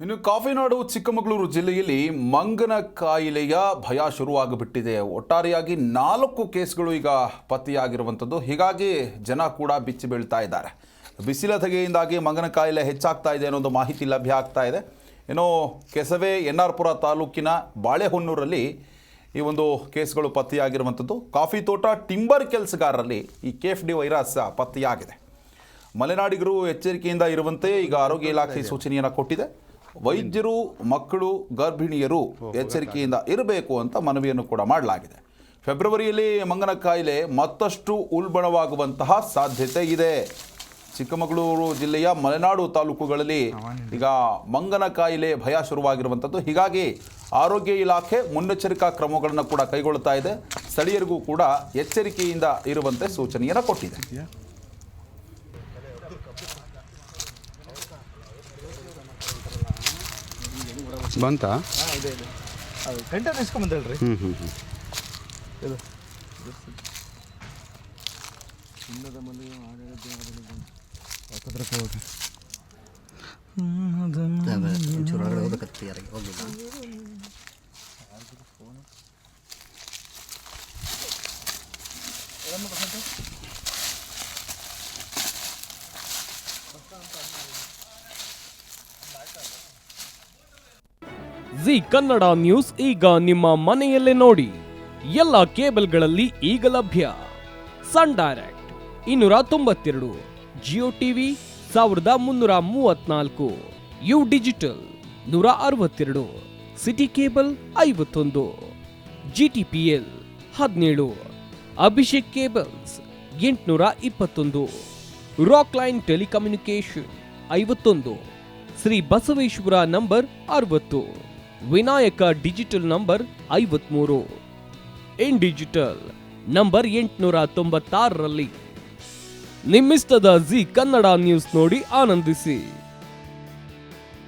ಇನ್ನು ಕಾಫಿನಾಡು ಚಿಕ್ಕಮಗಳೂರು ಜಿಲ್ಲೆಯಲ್ಲಿ ಮಂಗನ ಕಾಯಿಲೆಯ ಭಯ ಶುರುವಾಗಿಬಿಟ್ಟಿದೆ. ಒಟ್ಟಾರೆಯಾಗಿ 4 ಕೇಸ್ಗಳು ಈಗ ಪತ್ತೆಯಾಗಿರುವಂಥದ್ದು. ಹೀಗಾಗಿ ಜನ ಕೂಡ ಬಿಚ್ಚಿ ಬೀಳ್ತಾ ಇದ್ದಾರೆ. ಬಿಸಿಲ ಧಗೆಯಿಂದಾಗಿ ಮಂಗನ ಕಾಯಿಲೆ ಹೆಚ್ಚಾಗ್ತಾ ಇದೆ ಅನ್ನೋದು ಮಾಹಿತಿ ಲಭ್ಯ ಆಗ್ತಾ ಇದೆ. ಏನೋ ಕೆಸವೆ ಎನ್ಆರ್ಪುರ ತಾಲೂಕಿನ ಬಾಳೆಹೊನ್ನೂರಲ್ಲಿ ಈ ಒಂದು ಕೇಸ್ಗಳು ಪತ್ತೆಯಾಗಿರುವಂಥದ್ದು. ಕಾಫಿ ತೋಟ ಟಿಂಬರ್ ಕೆಲಸಗಾರರಲ್ಲಿ ಈ KFD ವೈರಸ್ ಪತ್ತೆಯಾಗಿದೆ. ಮಲೆನಾಡಿಗರು ಎಚ್ಚರಿಕೆಯಿಂದ ಇರುವಂತೆ ಈಗ ಆರೋಗ್ಯ ಇಲಾಖೆ ಸೂಚನೆಯನ್ನು ಕೊಟ್ಟಿದೆ. ವೈದ್ಯರು, ಮಕ್ಕಳು, ಗರ್ಭಿಣಿಯರು ಎಚ್ಚರಿಕೆಯಿಂದ ಇರಬೇಕು ಅಂತ ಮನವಿಯನ್ನು ಕೂಡ ಮಾಡಲಾಗಿದೆ. ಫೆಬ್ರವರಿಯಲ್ಲಿ ಮಂಗನ ಕಾಯಿಲೆ ಮತ್ತಷ್ಟು ಉಲ್ಬಣವಾಗುವಂತಹ ಸಾಧ್ಯತೆ ಇದೆ. ಚಿಕ್ಕಮಗಳೂರು ಜಿಲ್ಲೆಯ ಮಲೆನಾಡು ತಾಲೂಕುಗಳಲ್ಲಿ ಈಗ ಮಂಗನ ಕಾಯಿಲೆ ಭಯ ಶುರುವಾಗಿರುವಂಥದ್ದು. ಹೀಗಾಗಿ ಆರೋಗ್ಯ ಇಲಾಖೆ ಮುನ್ನೆಚ್ಚರಿಕಾ ಕ್ರಮಗಳನ್ನು ಕೂಡ ಕೈಗೊಳ್ಳುತ್ತಾ ಇದೆ. ಸ್ಥಳೀಯರಿಗೂ ಕೂಡ ಎಚ್ಚರಿಕೆಯಿಂದ ಇರುವಂತೆ ಸೂಚನೆಯನ್ನು ಕೊಟ್ಟಿದೆ. ಬಂತಾ ಕಂಟೆಂಟ್ ಇಸ್ಕೊಂಬಂದಲ್ರಿ. ಒಳಗಡೆ ಹೋಗ್ಬೇಕತ್ತು ಯಾರಿಗೆ ಹೋಗಿಲ್ಲ. ಜಿ ಕನ್ನಡ ನ್ಯೂಸ್ ಈಗ ನಿಮ್ಮ ಮನೆಯಲ್ಲೇ ನೋಡಿ. ಎಲ್ಲ ಕೇಬಲ್ಗಳಲ್ಲಿ ಈಗ ಲಭ್ಯ. Sun Direct 292, Jio TV 1334, U Digital 162, City Cable 51, GTPL 17, Abhishek cables 821, Rock Line telecommunication 51, Shri Basaveshwara number 60, Vinayaka digital number 53, In digital number 896ರಲ್ಲಿ. ನಿಮ್ಮಿಸ್ತದ ಜಿ ಕನ್ನಡ ನ್ಯೂಸ್ ನೋಡಿ ಆನಂದಿಸಿ.